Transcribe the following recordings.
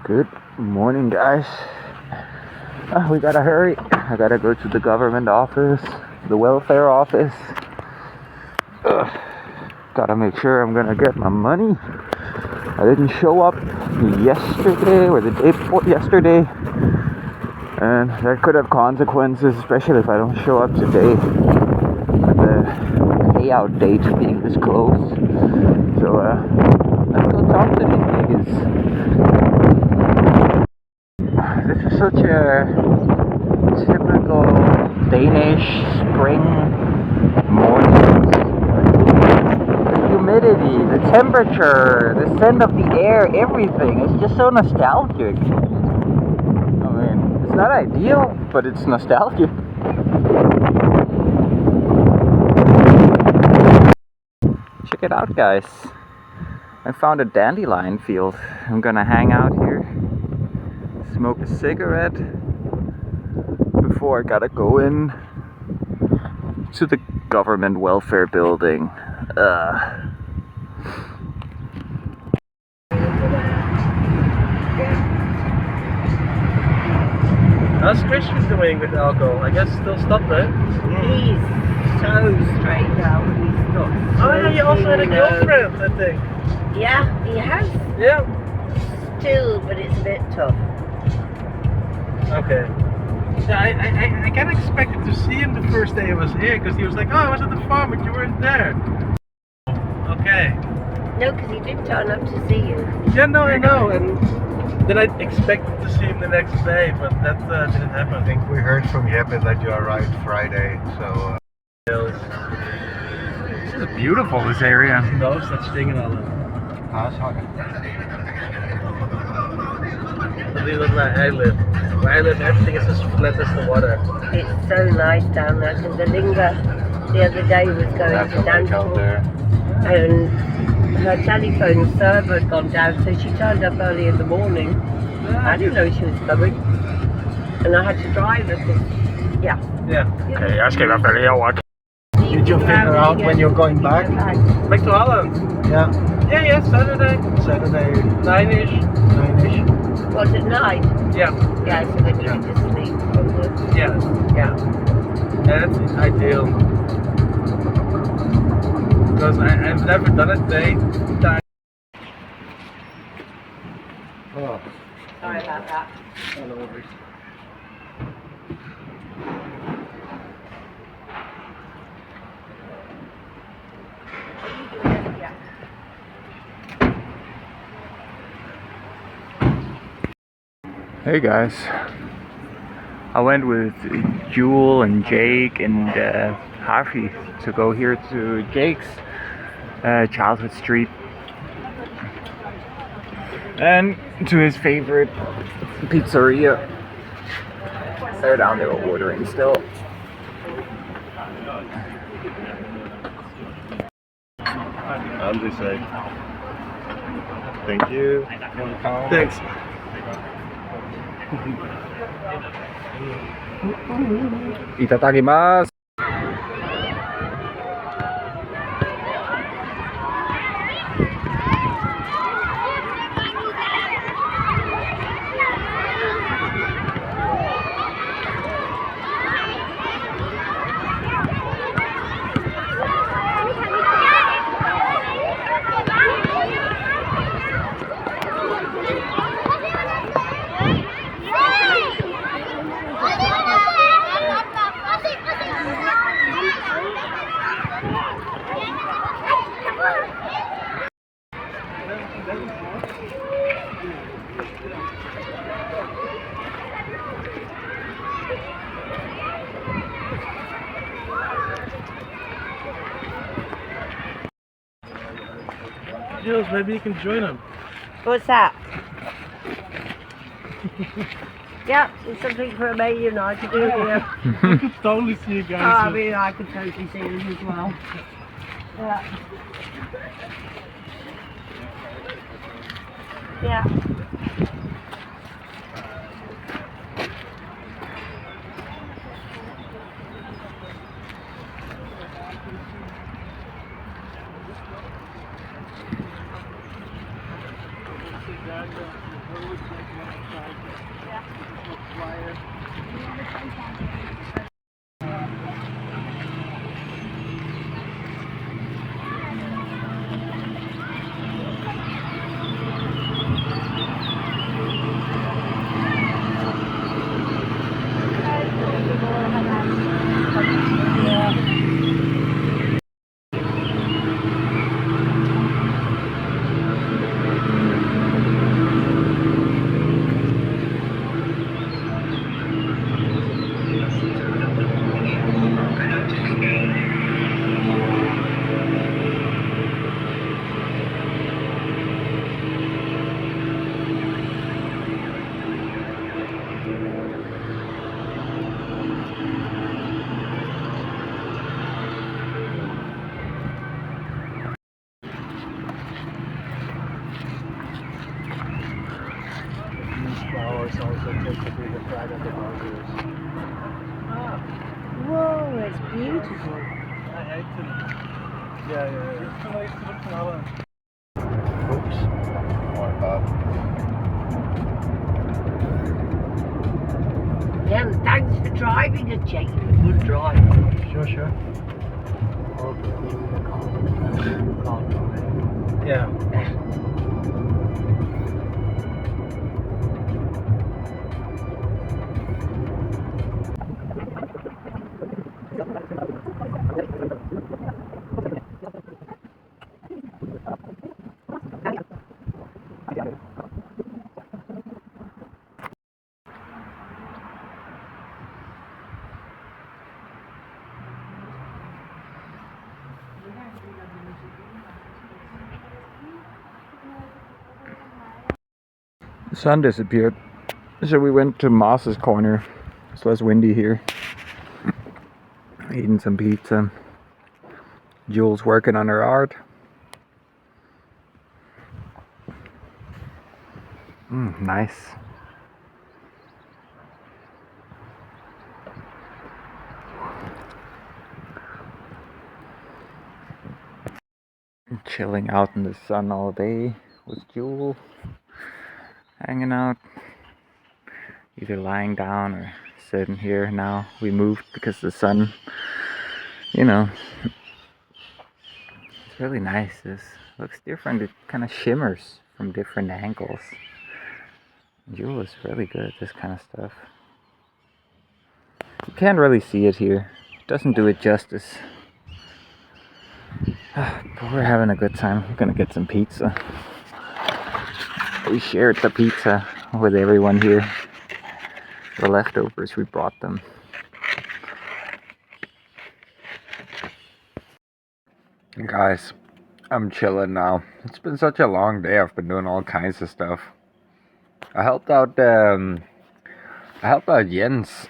Good morning, guys. We gotta hurry. I gotta go to the government office, the welfare office. Gotta make sure I'm gonna get my money. I didn't show up yesterday or the day before yesterday, and that could have consequences, especially if I don't show up today. The payout date being this close. So let's go talk to these niggas. This is such a typical Danish spring morning. The humidity, the temperature, the scent of the air, everything. It's just so nostalgic. I mean, it's not ideal, but it's nostalgic. Check it out, guys. I found a dandelion field. I'm gonna hang out here, smoke a cigarette before I gotta go in to the government welfare building. How's Christian doing with alcohol? I guess still stopped, right? He's so straight now. He's not. Oh yeah, he also had a girlfriend, I think. Yeah, he has. Yeah. Still, but it's a bit tough. Okay. Yeah, I kind of expected to see him the first day I was here, because he was like, oh, I was at the farm, but you weren't there. Okay. No, because he did turn up to see you. Yeah, no, I know, and then I expected to see him the next day, but that didn't happen. I think we heard from Jeppe that you arrived Friday, so... This is beautiful, this area. No such thing in Holland. At least that's where I live. Where I live, everything is as flat as the water. It's so nice down there, because the Linga the other day was going to Danville, and her telephone server had gone down, so she turned up early in the morning. I didn't know she was coming, and I had to drive her, because, yeah. Okay, I skal i hvert fald herover. Did you figure out when you're going back? Back to Holland? Yeah. Yeah, Saturday. Saturday, 9-ish. 9-ish. Was it night? Yeah. Yeah, so then you can just sleep. Yeah. Yeah. That's ideal. Because I've never done it daytime. Oh. Sorry about that. No worries. Hey guys, I went with Jewel and Jake and Harvey to go here to Jake's childhood street and to his favorite pizzeria. They're down there ordering still. I'll just say thank you. Thanks. Itadakimasu. Jules, maybe you can join him. What's that? Yeah, it's something for me, you know, to do here. I could totally see you guys. I mean, I could totally see him as well. Yeah. Yeah. Yeah. Flowers also take to be the pride of the Bulgarians. Whoa, it's beautiful. Oops. My bad. Yeah, and thanks for driving us, Jake. Good drive. Sure. Yeah. The sun disappeared. So we went to Moss's Corner. It's less windy here. Eating some pizza. Jules working on her art. Nice. Chilling out in the sun all day with Jules. Hanging out. Either lying down or sitting here now. We moved because the sun, it's really nice. This looks different. It kind of shimmers from different angles. Jewel is really good at this kind of stuff. You can't really see it here. It doesn't do it justice. But we're having a good time. We're gonna get some pizza. We shared the pizza with everyone here. The leftovers, we brought them. Guys, I'm chilling now. It's been such a long day. I've been doing all kinds of stuff. I helped out Jens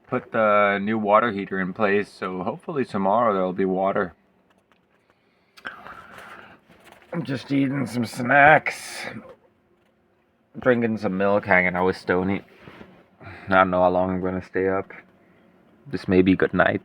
put the new water heater in place, so hopefully tomorrow there'll be water. I'm just eating some snacks, drinking some milk, hanging out with Stoney. I don't know how long I'm gonna stay up. This may be good night.